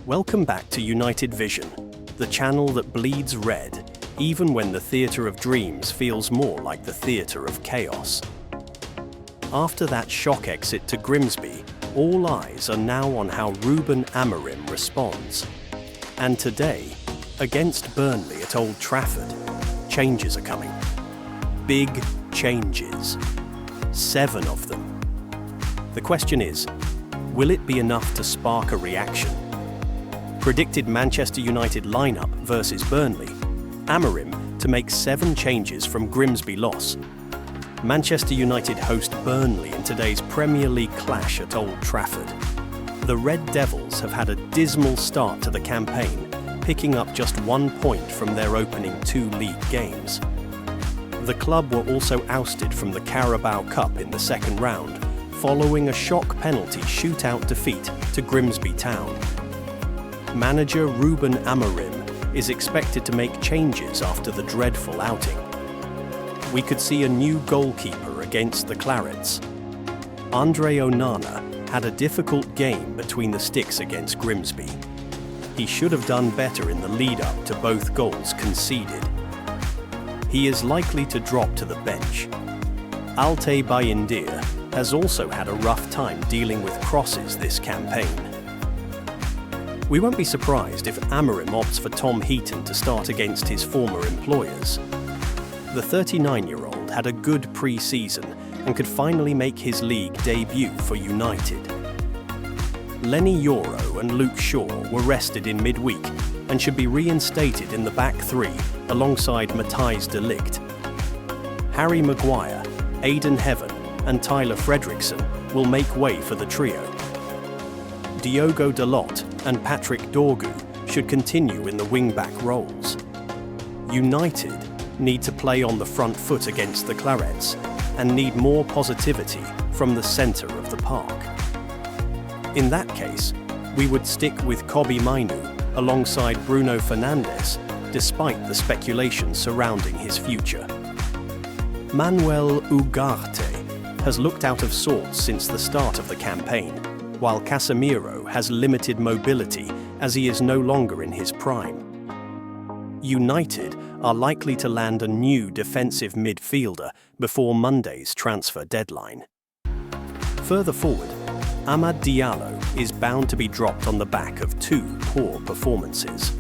Welcome back to United Vision, the channel that bleeds red, even when the theatre of dreams feels more like the theatre of chaos. After that shock exit to Grimsby, all eyes are now on how Ruben Amorim responds. And today, against Burnley at Old Trafford, changes are coming. Big changes. 7 of them. The question is, will it be enough to spark a reaction? Predicted Manchester United lineup versus Burnley. Amorim to make 7 changes from Grimsby loss. Manchester United host Burnley in today's Premier League clash at Old Trafford. The Red Devils have had a dismal start to the campaign, picking up just 1 point from their opening 2 league games. The club were also ousted from the Carabao Cup in the second round, following a shock penalty shootout defeat to Grimsby Town. Manager Ruben Amorim is expected to make changes after the dreadful outing. We could see a new goalkeeper against the Clarets. Andre Onana had a difficult game between the sticks against Grimsby. He should have done better in the lead-up to both goals conceded. He is likely to drop to the bench. Altay Bayindir has also had a rough time dealing with crosses this campaign. We won't be surprised if Amorim opts for Tom Heaton to start against his former employers. The 39-year-old had a good pre-season and could finally make his league debut for United. Lenny Yoro and Luke Shaw were rested in midweek and should be reinstated in the back 3 alongside Matthijs de Ligt. Harry Maguire, Aidan Heaven and Tyler Fredrickson will make way for the trio. Diogo Dalot and Patrick Dorgu should continue in the wing-back roles. United need to play on the front foot against the Clarets and need more positivity from the centre of the park. In that case, we would stick with Kobbie Mainoo alongside Bruno Fernandes, despite the speculation surrounding his future. Manuel Ugarte has looked out of sorts since the start of the campaign, while Casemiro has limited mobility as he is no longer in his prime. United are likely to land a new defensive midfielder before Monday's transfer deadline. Further forward, Amad Diallo is bound to be dropped on the back of 2 poor performances.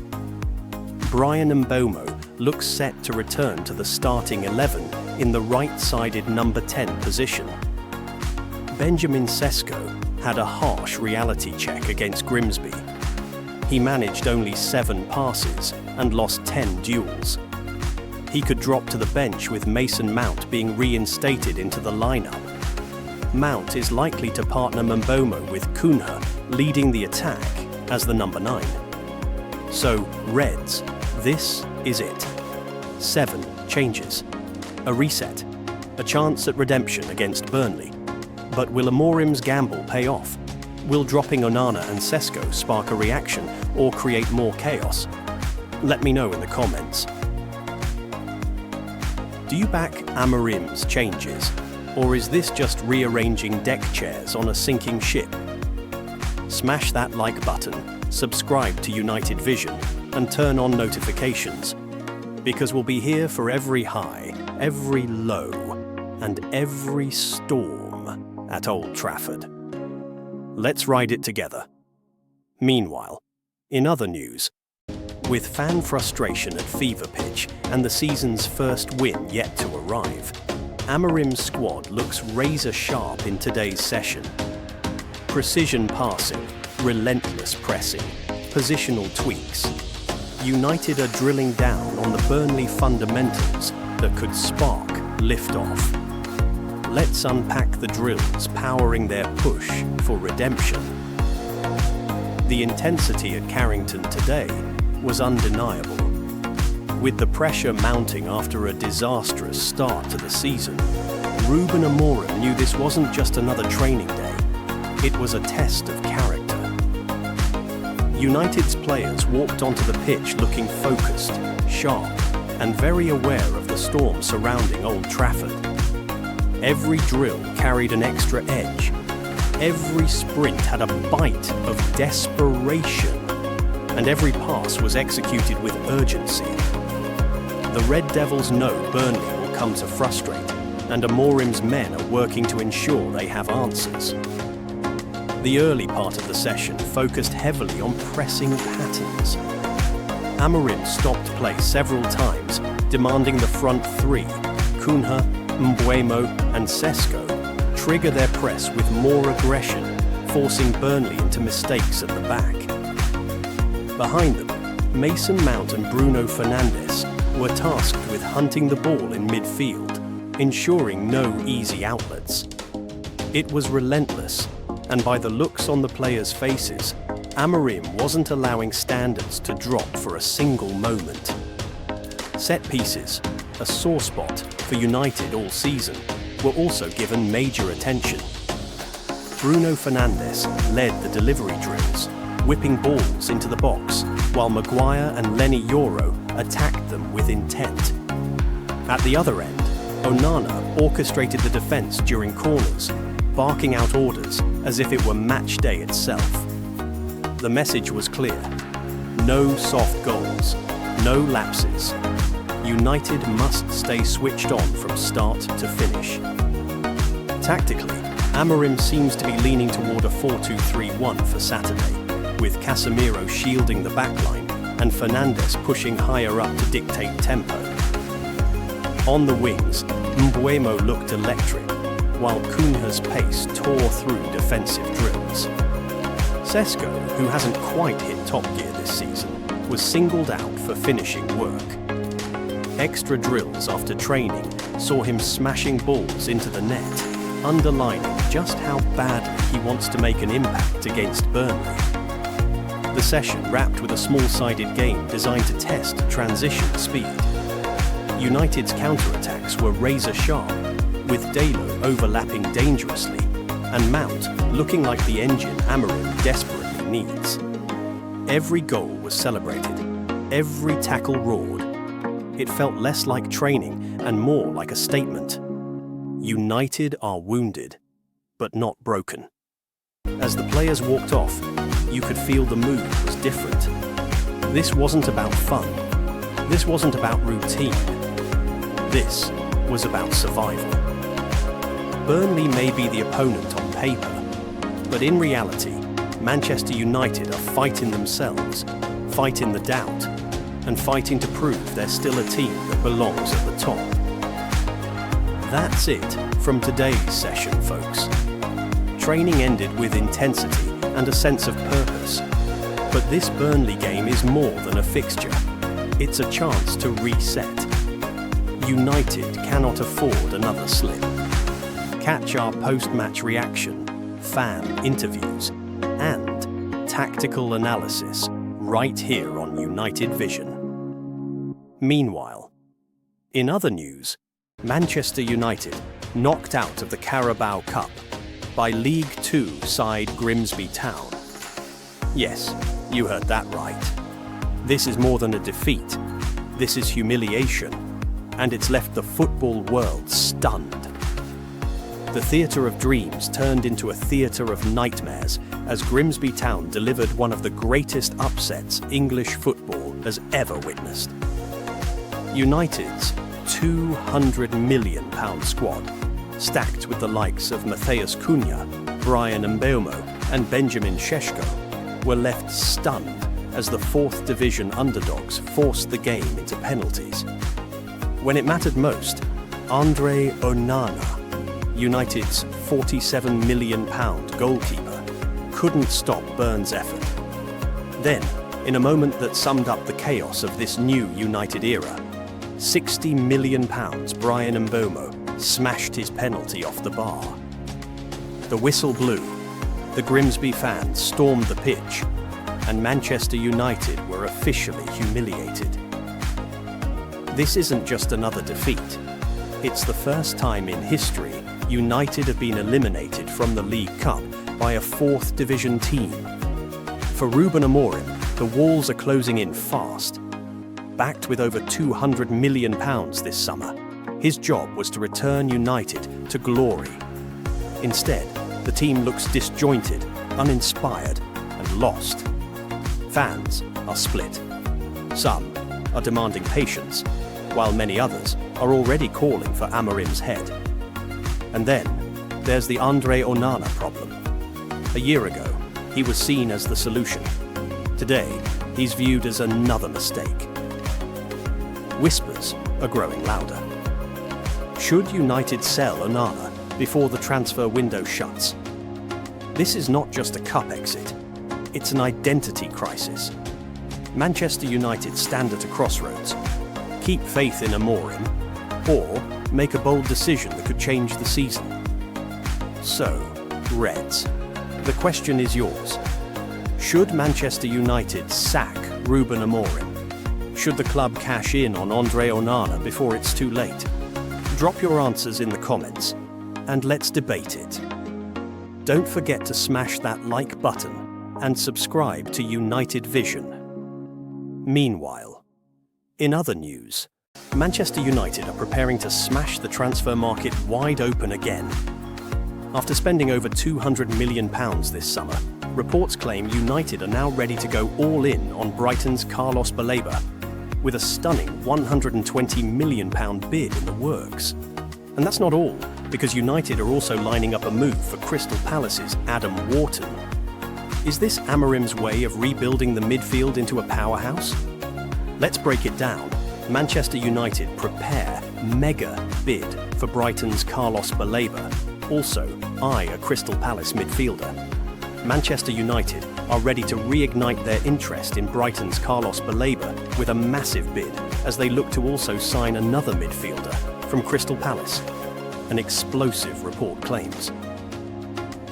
Bryan Mbeumo looks set to return to the starting 11 in the right-sided number 10 position. Benjamin Sesko had a harsh reality check against Grimsby. He managed only 7 passes and lost 10 duels. He could drop to the bench with Mason Mount being reinstated into the lineup. Mount is likely to partner Mbeumo with Cunha leading the attack as the number 9. So, Reds, this is it. 7 changes. A reset. A chance at redemption against Burnley. But will Amorim's gamble pay off? Will dropping Onana and Sesko spark a reaction or create more chaos? Let me know in the comments. Do you back Amorim's changes? Or is this just rearranging deck chairs on a sinking ship? Smash that like button, subscribe to United Vision, and turn on notifications. Because we'll be here for every high, every low, and every storm at Old Trafford. Let's ride it together. Meanwhile, in other news, with fan frustration at fever pitch and the season's first win yet to arrive, Amorim's squad looks razor sharp in today's session. Precision passing, relentless pressing, positional tweaks. United are drilling down on the Burnley fundamentals that could spark liftoff. Let's unpack the drills powering their push for redemption. The intensity at Carrington today was undeniable. With the pressure mounting after a disastrous start to the season, Ruben Amorim knew this wasn't just another training day, it was a test of character. United's players walked onto the pitch looking focused, sharp, and very aware of the storm surrounding Old Trafford. Every drill carried an extra edge. Every sprint had a bite of desperation. and every pass was executed with urgency. The Red Devils know Burnley will come to frustrate, and Amorim's men are working to ensure they have answers. The early part of the session focused heavily on pressing patterns. Amorim stopped play several times, demanding the front three, Cunha, Mbeumo and Sesko, trigger their press with more aggression, forcing Burnley into mistakes at the back. Behind them, Mason Mount and Bruno Fernandes were tasked with hunting the ball in midfield, ensuring no easy outlets. It was relentless, and by the looks on the players' faces, Amorim wasn't allowing standards to drop for a single moment. Set pieces, a sore spot for United all season, were also given major attention. Bruno Fernandes led the delivery drills, whipping balls into the box, while Maguire and Lenny Yoro attacked them with intent. At the other end, Onana orchestrated the defence during corners, barking out orders as if it were match day itself. The message was clear: no soft goals, no lapses. United must stay switched on from start to finish. Tactically, Amorim seems to be leaning toward a 4-2-3-1 for Saturday, with Casemiro shielding the backline and Fernandes pushing higher up to dictate tempo. On the wings, Mbeumo looked electric, while Cunha's pace tore through defensive drills. Sesko, who hasn't quite hit top gear this season, was singled out for finishing work. Extra drills after training saw him smashing balls into the net, underlining just how badly he wants to make an impact against Burnley. The session wrapped with a small-sided game designed to test transition speed. United's counter-attacks were razor-sharp, with Dalo overlapping dangerously, and Mount looking like the engine Amorim desperately needs. Every goal was celebrated, every tackle roared. It felt less like training and more like a statement. United are wounded, but not broken. As the players walked off, you could feel the mood was different. This wasn't about fun. This wasn't about routine. This was about survival. Burnley may be the opponent on paper, but in reality, Manchester United are fighting themselves, fighting the doubt, and fighting to prove they're still a team that belongs at the top. That's it from today's session, folks. Training ended with intensity and a sense of purpose, but this Burnley game is more than a fixture. It's a chance to reset. United cannot afford another slip. Catch our post-match reaction, fan interviews, and tactical analysis right here on United Vision. Meanwhile, in other news, Manchester United knocked out of the Carabao Cup by League Two side Grimsby Town. Yes, you heard that right. This is more than a defeat. This is humiliation, and it's left the football world stunned. The theatre of dreams turned into a theatre of nightmares as Grimsby Town delivered one of the greatest upsets English football has ever witnessed. United's £200 million squad, stacked with the likes of Matheus Cunha, Bryan Mbeumo and Benjamin Sesko, were left stunned as the 4th Division underdogs forced the game into penalties. When it mattered most, Andre Onana, United's £47 million goalkeeper, couldn't stop Burns' effort. Then, in a moment that summed up the chaos of this new United era, £60 million Bryan Mbeumo smashed his penalty off the bar. The whistle blew, the Grimsby fans stormed the pitch, and Manchester United were officially humiliated. This isn't just another defeat. It's the first time in history United have been eliminated from the League Cup by a 4th Division team. For Ruben Amorim, the walls are closing in fast. Backed with over £200 million this summer, his job was to return United to glory. Instead, the team looks disjointed, uninspired, and lost. Fans, are split. Some are demanding patience, while many others are already calling for Amorim's head. And then there's the Andre Onana problem. A year ago, he was seen as the solution. Today, he's viewed as another mistake. Whispers are growing louder. Should United sell Onana before the transfer window shuts? This is not just a cup exit, it's an identity crisis. Manchester United stand at a crossroads. Keep faith in Amorim, or make a bold decision that could change the season. So, Reds, the question is yours. Should Manchester United sack Ruben Amorim? Should the club cash in on Andre Onana before it's too late? Drop your answers in the comments, and let's debate it. Don't forget to smash that like button and subscribe to United Vision. Meanwhile, in other news, Manchester United are preparing to smash the transfer market wide open again. After spending over £200 million this summer, reports claim United are now ready to go all in on Brighton's Carlos Baleba, with a stunning £120 million bid in the works. And that's not all, because United are also lining up a move for Crystal Palace's Adam Wharton. Is this Amorim's way of rebuilding the midfield into a powerhouse? Let's break it down. Manchester United prepare mega bid for Brighton's Carlos Baleba, also eye a Crystal Palace midfielder. Manchester United are ready to reignite their interest in Brighton's Carlos Baleba with a massive bid as they look to also sign another midfielder from Crystal Palace. An explosive report claims.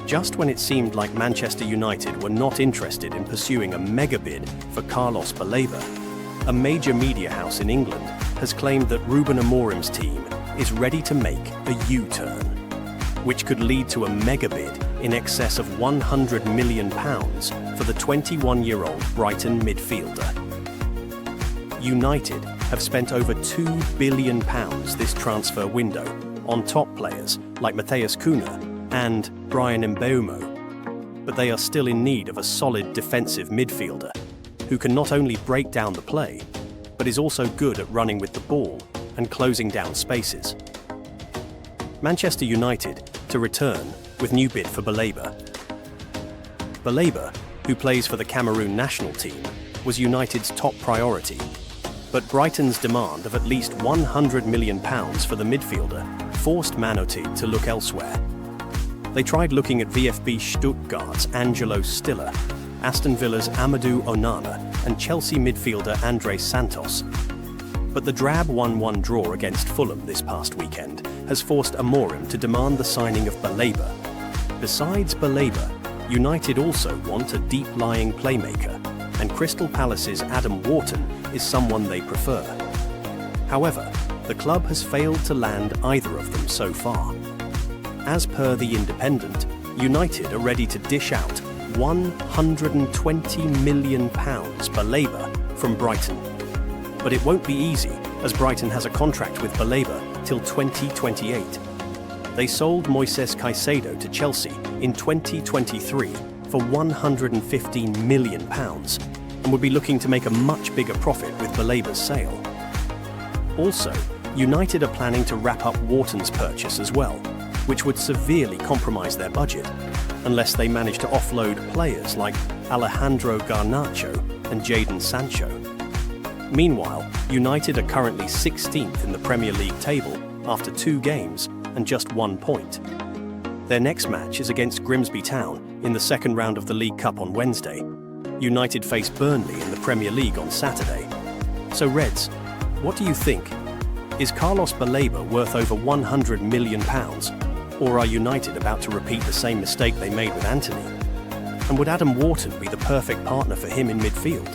Just when it seemed like Manchester United were not interested in pursuing a mega bid for Carlos Baleba, a major media house in England has claimed that Ruben Amorim's team is ready to make a U-turn, which could lead to a mega bid in excess of £100 million for the 21-year-old Brighton midfielder. United have spent over £2 billion this transfer window on top players like Matheus Cunha and Brian Mbeumo, but they are still in need of a solid defensive midfielder who can not only break down the play, but is also good at running with the ball and closing down spaces. Manchester United to return with new bid for Baleba. Baleba, who plays for the Cameroon national team, was United's top priority, but Brighton's demand of at least £100 million for the midfielder forced Man United to look elsewhere. They tried looking at VfB Stuttgart's Angelo Stiller, Aston Villa's Amadou Onana, and Chelsea midfielder André Santos. But the drab 1-1 draw against Fulham this past weekend has forced Amorim to demand the signing of Baleba. Besides Baleba, United also want a deep-lying playmaker, and Crystal Palace's Adam Wharton is someone they prefer. However, the club has failed to land either of them so far. As per The Independent, United are ready to dish out £120 million Baleba from Brighton. But it won't be easy, as Brighton has a contract with Baleba till 2028. They sold Moises Caicedo to Chelsea in 2023 for £115 million and would be looking to make a much bigger profit with Baleba's sale. Also, United are planning to wrap up Wharton's purchase as well, which would severely compromise their budget, unless they manage to offload players like Alejandro Garnacho and Jadon Sancho. Meanwhile, United are currently 16th in the Premier League table after 2 games and just 1 point. Their next match is against Grimsby Town in the second round of the League Cup on Wednesday. United face Burnley in the Premier League on Saturday. So Reds, what do you think? Is Carlos Baleba worth over £100 million? Or are United about to repeat the same mistake they made with Antony? And would Adam Wharton be the perfect partner for him in midfield?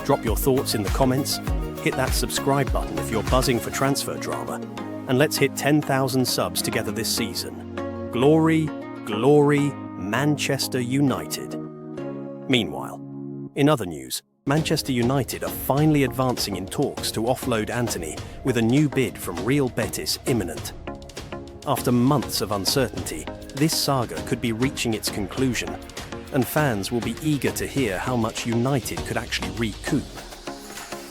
Drop your thoughts in the comments, hit that subscribe button if you're buzzing for transfer drama, and let's hit 10,000 subs together this season. Glory, glory, Manchester United. Meanwhile, in other news, Manchester United are finally advancing in talks to offload Antony with a new bid from Real Betis imminent. After months of uncertainty, this saga could be reaching its conclusion. and fans will be eager to hear how much United could actually recoup.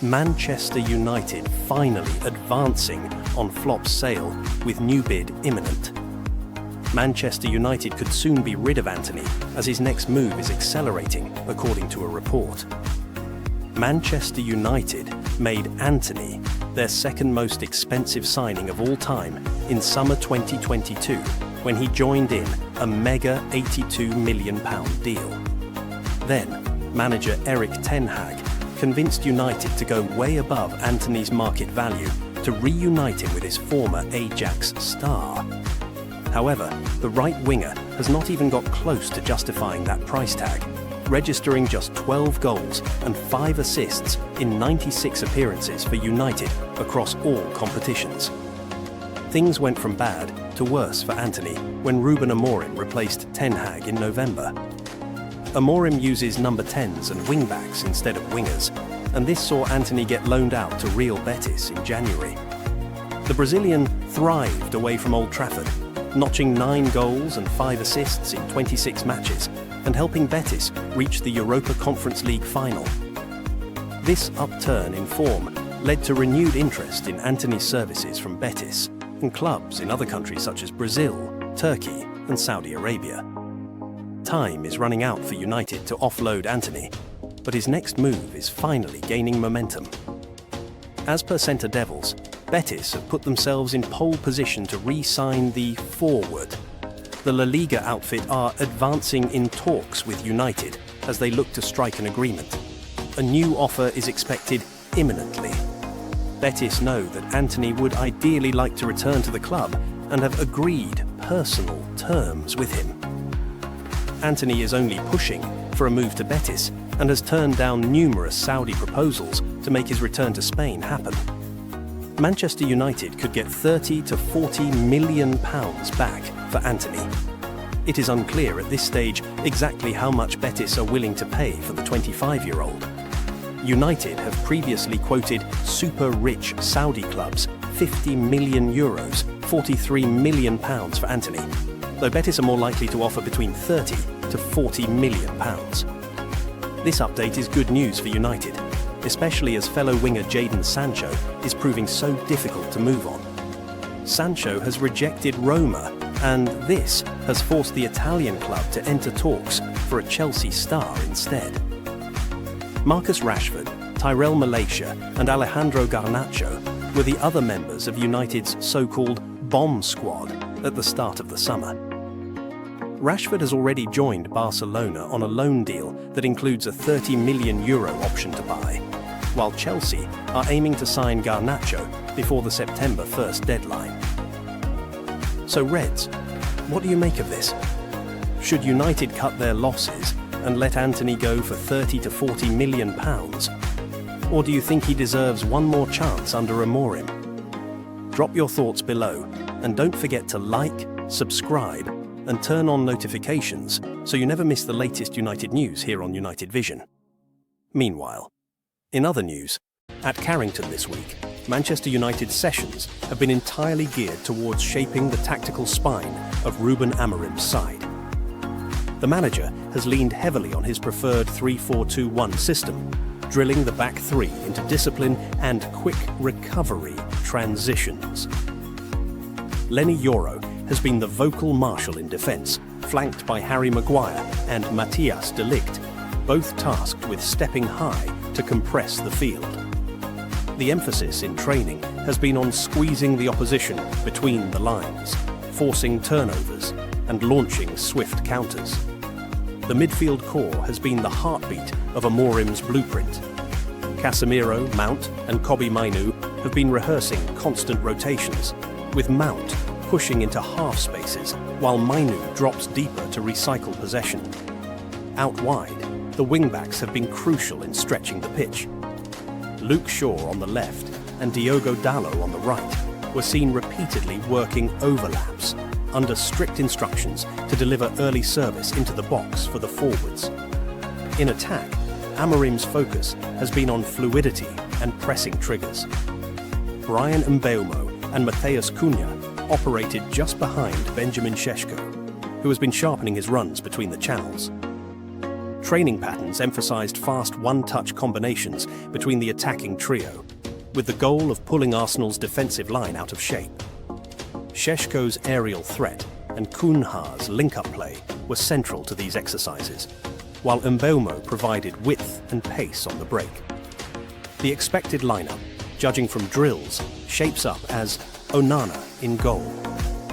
Manchester United finally advancing on Flop's sale with new bid imminent. Manchester United could soon be rid of Antony as his next move is accelerating, according to a report. Manchester United made Antony their second most expensive signing of all time in summer 2022 when he joined in a mega £82 million deal. Then, manager Erik ten Hag convinced United to go way above Antony's market value to reunite him with his former Ajax star. However, the right winger has not even got close to justifying that price tag, registering just 12 goals and 5 assists in 96 appearances for United across all competitions. Things went from bad to worse for Antony when Ruben Amorim replaced Ten Hag in November. Amorim uses number 10s and wingbacks instead of wingers, and this saw Antony get loaned out to Real Betis in January. The Brazilian thrived away from Old Trafford, notching 9 goals and 5 assists in 26 matches and helping Betis reach the Europa Conference League final. This upturn in form led to renewed interest in Antony's services from Betis and clubs in other countries such as Brazil, Turkey and Saudi Arabia. Time is running out for United to offload Antony, but his next move is finally gaining momentum. As per Centre Devils, Betis have put themselves in pole position to re-sign the forward. The La Liga outfit are advancing in talks with United as they look to strike an agreement. A new offer is expected imminently. Betis know that Antony would ideally like to return to the club and have agreed personal terms with him. Antony is only pushing for a move to Betis and has turned down numerous Saudi proposals to make his return to Spain happen. Manchester United could get £30 to £40 million back for Antony. It is unclear at this stage exactly how much Betis are willing to pay for the 25-year-old. United have previously quoted super-rich Saudi clubs €50 million, £43 million for Antony, though Betis are more likely to offer between £30 to £40 million. This update is good news for United, especially as fellow winger Jadon Sancho is proving so difficult to move on. Sancho has rejected Roma, and this has forced the Italian club to enter talks for a Chelsea star instead. Marcus Rashford, Tyrell Malacia and Alejandro Garnacho were the other members of United's so-called bomb squad at the start of the summer. Rashford has already joined Barcelona on a loan deal that includes a €30 million option to buy, while Chelsea are aiming to sign Garnacho before the September 1st deadline. So Reds, what do you make of this? Should United cut their losses and let Antony go for £30 to £40 million? Or do you think he deserves one more chance under Amorim? Drop your thoughts below, and don't forget to like, subscribe, and turn on notifications so you never miss the latest United news here on United Vision. Meanwhile, in other news, at Carrington this week, Manchester United's sessions have been entirely geared towards shaping the tactical spine of Ruben Amorim's side. The manager has leaned heavily on his preferred 3-4-2-1 system, drilling the back three into discipline and quick recovery transitions. Lenny Yoro has been the vocal marshal in defence, flanked by Harry Maguire and Matthias de Ligt, both tasked with stepping high to compress the field. The emphasis in training has been on squeezing the opposition between the lines, forcing turnovers and launching swift counters. The midfield core has been the heartbeat of Amorim's blueprint. Casemiro, Mount and Kobbie Mainoo have been rehearsing constant rotations, with Mount pushing into half spaces while Mainoo drops deeper to recycle possession. Out wide, the wing-backs have been crucial in stretching the pitch. Luke Shaw on the left and Diogo Dalot on the right were seen repeatedly working overlaps under strict instructions to deliver early service into the box for the forwards. In attack, Amorim's focus has been on fluidity and pressing triggers. Bryan Mbeumo and Matheus Cunha operated just behind Benjamin Sesko, who has been sharpening his runs between the channels. Training patterns emphasised fast one-touch combinations between the attacking trio, with the goal of pulling Arsenal's defensive line out of shape. Sesko's aerial threat and Cunha's link-up play were central to these exercises, while Mbeumo provided width and pace on the break. The expected lineup, judging from drills, shapes up as Onana in goal,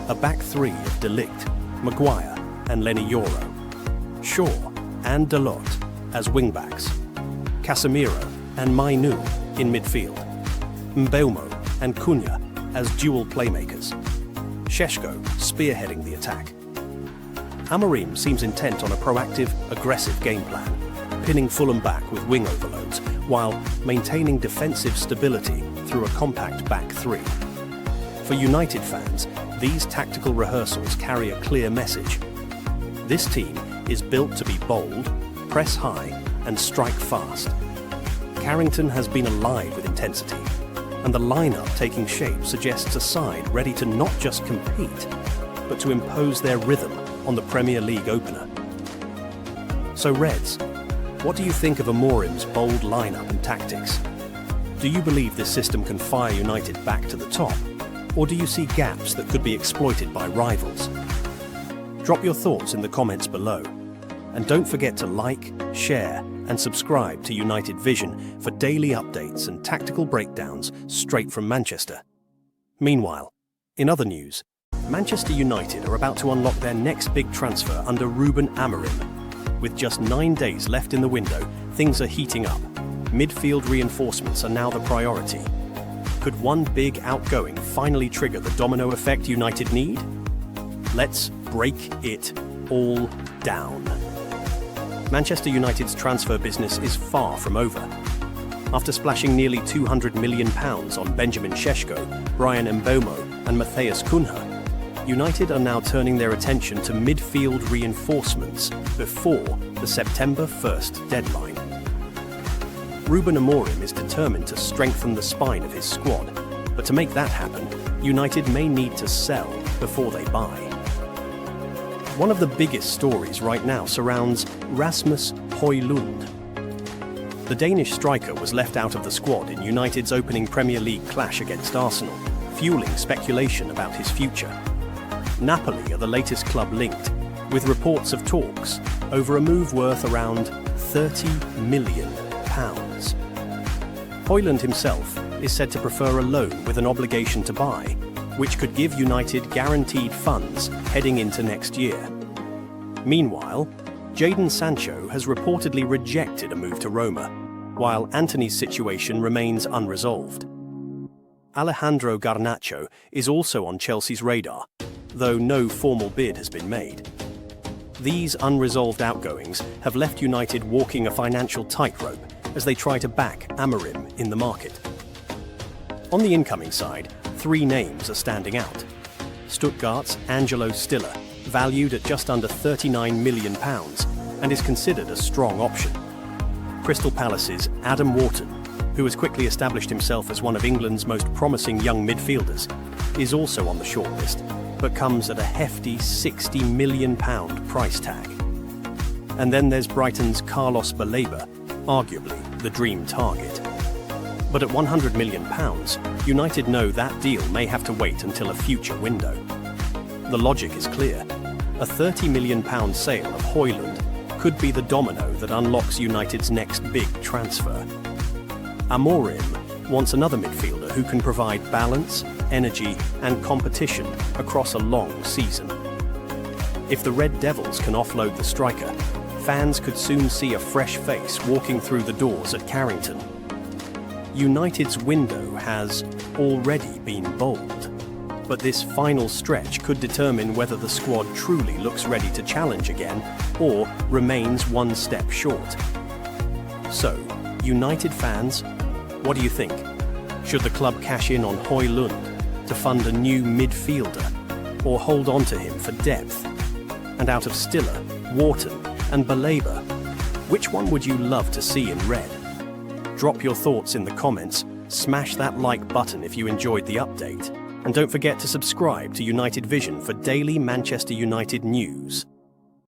a back three of De Ligt, Maguire and Lenny Yoro, Shaw and Dalot as wingbacks, Casemiro and Mainu in midfield, Mbeumo and Cunha as dual playmakers, Sesko spearheading the attack. Amorim seems intent on a proactive, aggressive game plan, pinning Fulham back with wing overloads while maintaining defensive stability through a compact back three. For United fans, these tactical rehearsals carry a clear message. This team is built to be bold, press high and strike fast. Carrington has been alive with intensity, and the lineup taking shape suggests a side ready to not just compete, but to impose their rhythm on the Premier League opener. So Reds, what do you think of Amorim's bold lineup and tactics? Do you believe this system can fire United back to the top, or do you see gaps that could be exploited by rivals? Drop your thoughts in the comments below, and don't forget to like, share and subscribe to United Vision for daily updates and tactical breakdowns straight from Manchester. Meanwhile, in other news, Manchester United are about to unlock their next big transfer under Ruben Amorim. With just 9 days left in the window, things are heating up. Midfield reinforcements are now the priority. Could one big outgoing finally trigger the domino effect United need? Let's break it all down. Manchester United's transfer business is far from over. After splashing nearly £200 million on Benjamin Sesko, Brian Mbeumo and Matheus Cunha, United are now turning their attention to midfield reinforcements before the September 1st deadline. Ruben Amorim is determined to strengthen the spine of his squad, but to make that happen, United may need to sell before they buy. One of the biggest stories right now surrounds Rasmus Højlund. The Danish striker was left out of the squad in United's opening Premier League clash against Arsenal, fueling speculation about his future. Napoli are the latest club linked, with reports of talks over a move worth around £30 million. Højlund himself is said to prefer a loan with an obligation to buy, which could give United guaranteed funds heading into next year. Meanwhile, Jadon Sancho has reportedly rejected a move to Roma, while Antony's situation remains unresolved. Alejandro Garnacho is also on Chelsea's radar, though no formal bid has been made. These unresolved outgoings have left United walking a financial tightrope as they try to back Amorim in the market. On the incoming side, 3 names are standing out. Stuttgart's Angelo Stiller, valued at just under £39 million, and is considered a strong option. Crystal Palace's Adam Wharton, who has quickly established himself as one of England's most promising young midfielders, is also on the shortlist, but comes at a hefty £60 million price tag. And then there's Brighton's Carlos Baleba, arguably the dream target. But at £100 million, United know that deal may have to wait until a future window. The logic is clear. A £30 million sale of Højlund could be the domino that unlocks United's next big transfer. Amorim wants another midfielder who can provide balance, energy and competition across a long season. If the Red Devils can offload the striker, fans could soon see a fresh face walking through the doors at Carrington. United's window has already been bold, but this final stretch could determine whether the squad truly looks ready to challenge again or remains one step short. So, United fans, what do you think? Should the club cash in on Højlund to fund a new midfielder, or hold on to him for depth? And out of Stiller, Wharton and Baleba, which one would you love to see in red? Drop your thoughts in the comments, smash that like button if you enjoyed the update, and don't forget to subscribe to United Vision for daily Manchester United news.